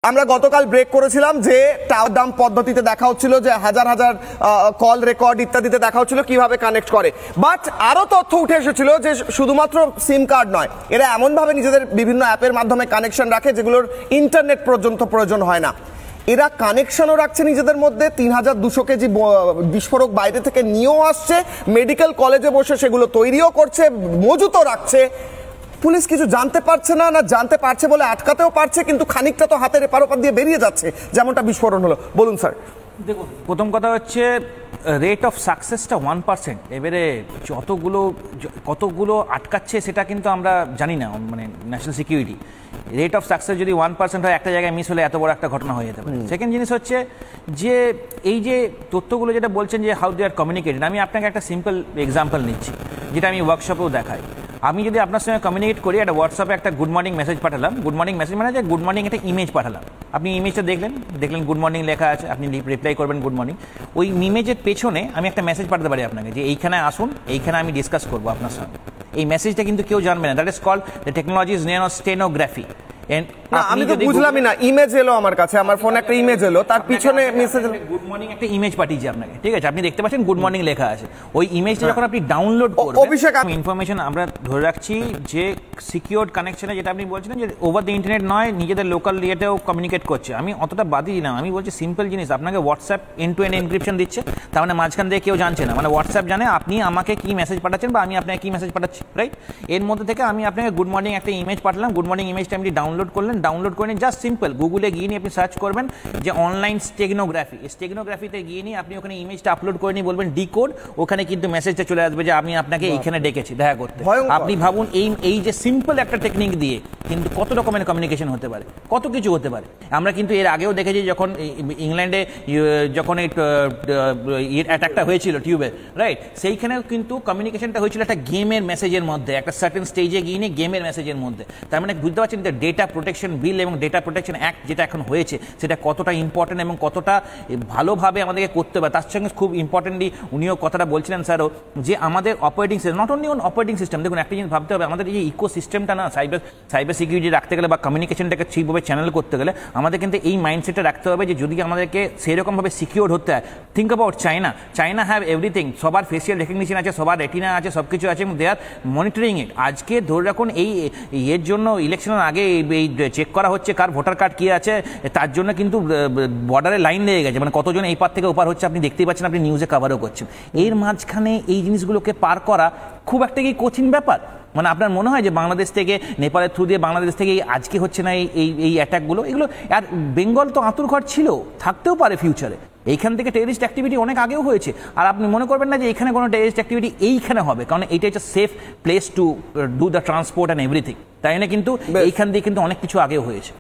আমরা গতকাল ব্রেক করেছিলাম যে টাওয়ার ডাম্প পদ্ধতিতে দেখা হচ্ছিল যে হাজার হাজার কল রেকর্ড ইত্যাদিতে দেখা হচ্ছিল কিভাবে কানেক্ট করে, বাট আরো তথ্য উঠে এসেছিল যে শুধুমাত্র সিম কার্ড নয়, এরা এমন ভাবে নিজেদের বিভিন্ন অ্যাপের মাধ্যমে কানেকশন রাখে যেগুলোর ইন্টারনেট পর্যন্ত প্রয়োজন হয় না। এরা কানেকশনও রাখছে নিজেদের মধ্যে, 3200 কেজি বিস্ফোরক বাইরে থেকে নিয়েও আসছে, মেডিকেল কলেজে বসে সেগুলো তৈরিও করছে, মজুতও রাখছে। পুলিশ কিছু জানতে পারছে না, না জানতে পারছে বলে আটকাতেও পারছে, কিন্তু খানিকটা তো হাতের এপার ওপার দিয়ে বেরিয়ে যাচ্ছে, যেমনটা বিস্ফোরণ হলো। বলুন স্যার। দেখুন, প্রথম কথা হচ্ছে রেট অফ সাকসেসটা 1%। এবারে কতগুলো আটকাচ্ছে সেটা কিন্তু আমরা জানি না, মানে national security rate of success যদি 1% হয়, একটা জায়গায় মিস হলে এত বড় একটা ঘটনা হয়ে যেতে পারে। সেকেন্ড জিনিস হচ্ছে যে এই যে তথ্যগুলো যেটা বলছেন যে হাউ দে আর কমিউনিকেটেড, আমি আপনাকে একটা সিম্পল এক্সাম্পল নিচ্ছি যেটা আমি ওয়ার্কশপেও দেখাই। আমি যদি আপনার সঙ্গে কমিউনিকেট করি, একটা হোয়াটসঅ্যাপে একটা গুড মর্নিং মেসেজ পাঠালাম, গুড মর্নিং মেসেজ মানে যে গুড মর্নিং একটা ইমেজ পাঠালাম, আপনি ইমেজটা দেখলেন গুড মর্নিং লেখা আছে, আপনি রিপ্লাই করবেন গুড মর্নিং। ওই ইমেজের পেছনে আমি একটা মেসেজ পাঠাতে পারি আপনাকে যে এইখানে আসুন, এইখানে আমি ডিসকাস করবো আপনার সঙ্গে। এই মেসেজটা কিন্তু কেউ জানবে না, that is called the technology is name of stenography. আমি তো বুঝলামই না, ইমেজ এলো আমার কাছে, আমার ফোনে একটা ইমেজ এলো, তার পিছনে মেসেজ গুড মর্নিং একটা ইমেজ পাঠিয়েছি আপনাকে, ঠিক আছে? আপনি দেখতে পাচ্ছেন গুড মর্নিং লেখা আছে। ওই ইমেজটা যখন আপনি ডাউনলোড করবেন, অভিষেক ইনফরমেশন আমরা ধরে রাখছি যে সিকিউরড কানেকশনে, যেটা আপনি বলছিলেন যে ওভার দ্য ইন্টারনেট নয়, নিজেদের লোকাল ইয়েতেও কমিউনিকেট করছে। আমি অতটা বাদই না, আমি বলছি সিম্পল জিনিস, আপনাকে WhatsApp end to end encryption দিচ্ছে, তার মানে মাঝখান দিয়ে কেউ জানছে না, মানে হোয়াটসঅ্যাপ জানে আপনি আমাকে কি মেসেজ পাঠাচ্ছেন বা আমি আপনাকে কি মেসেজ পাঠাচ্ছি, রাইট? এর মধ্যে থেকে আমি আপনাকে গুড মর্নিং একটা ইমেজ পাঠালাম, গুড মর্নিং ইমেজটা আপনি ডাউনলোড করলেন, ডাউনলোড করে জাস্ট সিম্পল গুগলে গিয়ে নিয়ে আপনি সার্চ করবেন যে অনলাইন স্টেগনোগ্রাফি, স্টেগনোগ্রাফিতে গিয়ে নিয়ে আপনি ওখানে ইমেজটা আপলোড করে নিয়ে বলবেন ডিকোড, ওখানে কিন্তু মেসেজটা চলে আসবে যে আমি আপনাকে এইখানে ডেকেছি দেখা করতে। আপনি ভাবুন এই যে সিম্পল একটা টেকনিক দিয়ে কিন্তু কত রকমের কমিউনিকেশন হতে পারে, কত কিছু হতে পারে। আমরা কিন্তু এর আগেও দেখেছি যখন ইংল্যান্ডে যখন এই অ্যাটাকটা হয়েছিল টিউবে, রাইট? সেইখানেও কিন্তু কমিউনিকেশনটা হয়েছিল একটা গেমের মেসেজের মধ্যে, একটা সার্টেন স্টেজে গিয়ে নিয়ে গেমের মেসেজের মধ্যে। তার মানে বুঝতে পারছেন যে ডেটা প্রোটেকশন বিল এবং ডেটা প্রোটেকশন অ্যাক্ট যেটা এখন হয়েছে সেটা কতটা ইম্পর্টেন্ট এবং কতটা ভালোভাবে আমাদেরকে করতে হবে। তার সঙ্গে খুব ইম্পর্টেন্টলি উনিও কথাটা বলছিলেন স্যারও, যে আমাদের operating system, not only on operating system, দেখুন একটা জিনিস ভাবতে হবে, আমাদের এই যে ইকো সিস্টেমটা না, সাইবার সিকিউরিটি রাখতে গেলে বা কমিউনিকেশনটাকে ঠিকভাবে চ্যানেল করতে গেলে আমাদের কিন্তু এই মাইন্ডসেটটা রাখতে হবে যে যদি আমাদেরকে সেরকমভাবে সিকিউর হতে হয়, think about China have everything, সবার ফেসিয়াল রেকগনিশন আছে, সবার রেটিনা আছে, সব কিছু আছে এবং দে আর মনিটরিং ইট। আজকে ধরে রাখুন এর জন্য ইলেকশনের আগে এই চেক করা হচ্ছে কার ভোটার কার্ড কি আছে, তার জন্য কিন্তু বর্ডারে লাইন লেগে গেছে, মানে কতজন এই পার থেকে ওপার হচ্ছে আপনি দেখতেই পাচ্ছেন, আপনি নিউজে কভারও করছেন। এর মাঝখানে এই জিনিসগুলোকে পার করা খুব একটা কি কঠিন ব্যাপার? মানে আপনার মনে হয় যে বাংলাদেশ থেকে, নেপালের থ্রু দিয়ে বাংলাদেশ থেকে আজকে হচ্ছে না এই অ্যাটাকগুলো, এগুলো আর বেঙ্গল তো আঁতুড়ঘর ছিল, থাকতেও পারে ফিউচারে। এইখান থেকে টেররিস্ট অ্যাক্টিভিটি অনেক আগেও হয়েছে, আর আপনি মনে করবেন না যে এখানে কোনো টেররিস্ট অ্যাক্টিভিটি এইখানে হবে, কারণ এইটা হচ্ছে safe place to do the transport and everything, তাই না? কিন্তু এইখান দিয়ে কিন্তু অনেক কিছু আগেও হয়েছে।